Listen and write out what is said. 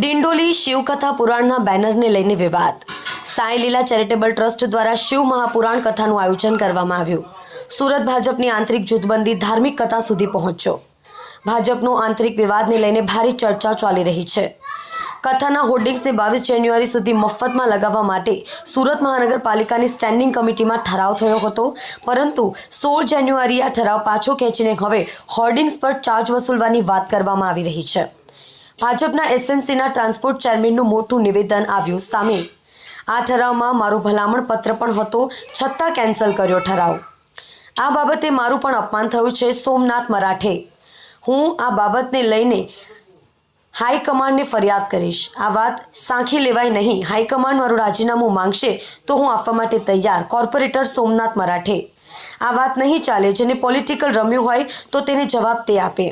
ડિંડોલી શિવકથા પુરાણના બેનરને લઈને વિવાદ। સાંઈ લીલા ચેરિટેબલ ટ્રસ્ટ દ્વારા શિવ મહાપુરાણ કથાનું આયોજન કરવામાં આવ્યું। સુરત ભાજપની આંતરિક જૂથબંધી ધાર્મિક કથા સુધી પહોંચ્યો। ભાજપનો આંતરિક વિવાદને લઈને ભારે ચર્ચા ચાલી રહી છે। કથાના હોર્ડિંગ્સને 22 જાન્યુઆરી સુધી મફતમાં લગાવવા માટે સુરત મહાનગરપાલિકાની સ્ટેન્ડિંગ કમિટીમાં ઠરાવ થયો હતો, પરંતુ 16 જાન્યુઆરીએ આ ઠરાવ પાછો ખેંચીને હવે હોર્ડિંગ્સ પર ચાર્જ વસૂલવાની વાત કરવામાં આવી રહી છે। ભાજપના એસએનસીના ટ્રાન્સપોર્ટ ચેરમેનનું મોટું નિવેદન આવ્યું સામે। આ ઠરાવમાં મારો ભલામણ પત્ર પણ હતો, છતાં કેન્સલ કર્યો ઠરાવ। આ બાબતે મારું પણ અપમાન થયું છે। સોમનાથ મરાઠે, હું આ બાબતને લઈને હાઈકમાન્ડને ફરિયાદ કરીશ। આ વાત સાંખી લેવાય નહીં। હાઈકમાન્ડ મારું રાજીનામું માંગશે તો હું આપવા માટે તૈયાર। કોર્પોરેટર સોમનાથ મરાઠે, આ વાત નહીં ચાલે। જેને પોલિટિકલ રમ્યું હોય તો તેને જવાબ તે આપે।